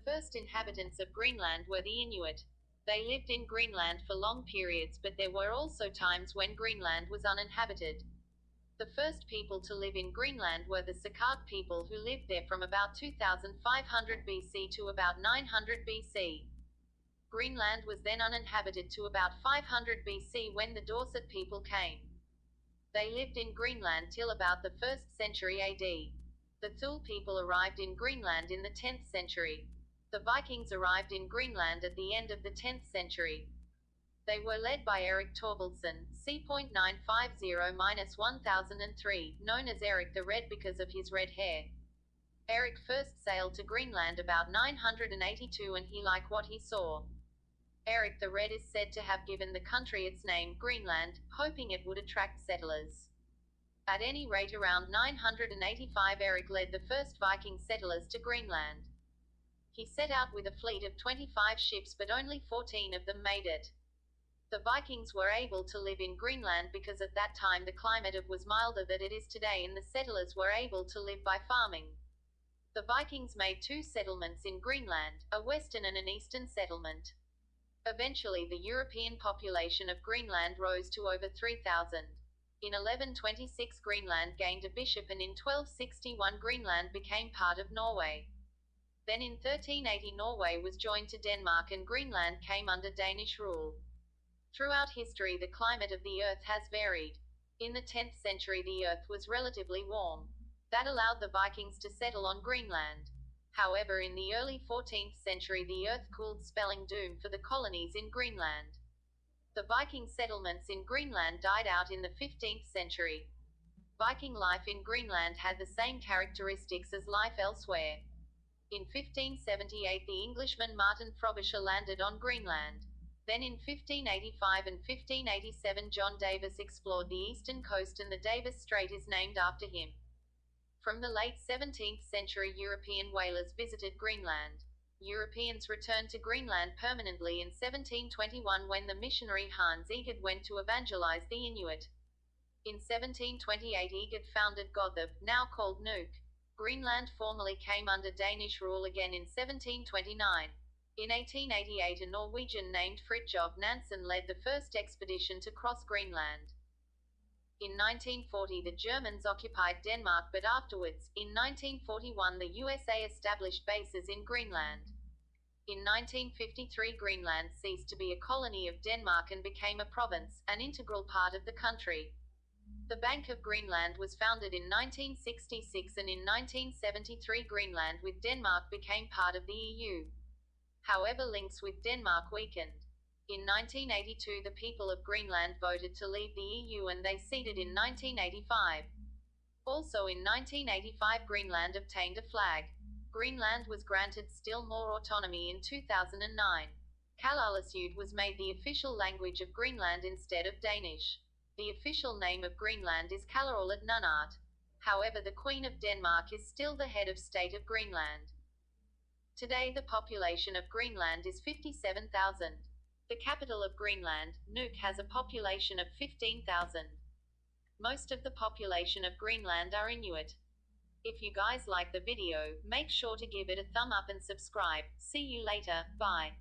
first inhabitants of Greenland were the Inuit. They lived in Greenland for long periods, but there were also times when Greenland was uninhabited. The first people to live in Greenland were the Sakak people, who lived there from about 2500 BC to about 900 BC. Greenland was then uninhabited to about 500 BC when the Dorset people came. They lived in Greenland till about the 1st century AD. The Thule people arrived in Greenland in the 10th century. The Vikings arrived in Greenland at the end of the 10th century. They were led by Erik Thorvaldsen, c.950-1003, known as Erik the Red because of his red hair. Erik first sailed to Greenland about 982 and he liked what he saw. Erik the Red is said to have given the country its name, Greenland, hoping it would attract settlers. At any rate, around 985 Erik led the first Viking settlers to Greenland. He set out with a fleet of 25 ships, but only 14 of them made it. The Vikings were able to live in Greenland because at that time the climate was milder than it is today, and the settlers were able to live by farming. The Vikings made two settlements in Greenland, a western and an eastern settlement. Eventually the European population of Greenland rose to over 3,000. In 1126 Greenland gained a bishop, and in 1261 Greenland became part of Norway. Then in 1380 Norway was joined to Denmark and Greenland came under Danish rule. Throughout history the climate of the earth has varied. In the 10th century the earth was relatively warm. That allowed the Vikings to settle on Greenland. However, in the early 14th century the earth cooled, spelling doom for the colonies in Greenland. The Viking settlements in Greenland died out in the 15th century. Viking life in Greenland had the same characteristics as life elsewhere. In 1578 the Englishman Martin Frobisher landed on Greenland. Then in 1585 and 1587 John Davis explored the eastern coast, and the Davis Strait is named after him. From the late 17th century European whalers visited Greenland. Europeans returned to Greenland permanently in 1721 when the missionary Hans Egede went to evangelize the Inuit. In 1728 Egede founded Gotthard, now called Nuuk. Greenland formally came under Danish rule again in 1729. In 1888 a Norwegian named Fridtjof Nansen led the first expedition to cross Greenland. In 1940 the Germans occupied Denmark, but afterwards, in 1941 the USA established bases in Greenland. In 1953 Greenland ceased to be a colony of Denmark and became a province, an integral part of the country. The Bank of Greenland was founded in 1966, and in 1973 Greenland with Denmark became part of the EU. However, links with Denmark weakened. In 1982 the people of Greenland voted to leave the EU and they ceded in 1985. Also in 1985 Greenland obtained a flag. Greenland was granted still more autonomy in 2009. Kalaallisut was made the official language of Greenland instead of Danish. The official name of Greenland is Kalaallit Nunaat. However, the Queen of Denmark is still the head of state of Greenland. Today the population of Greenland is 57,000. The capital of Greenland, Nuuk, has a population of 15,000. Most of the population of Greenland are Inuit. If you guys like the video, make sure to give it a thumb up and subscribe. See you later, bye.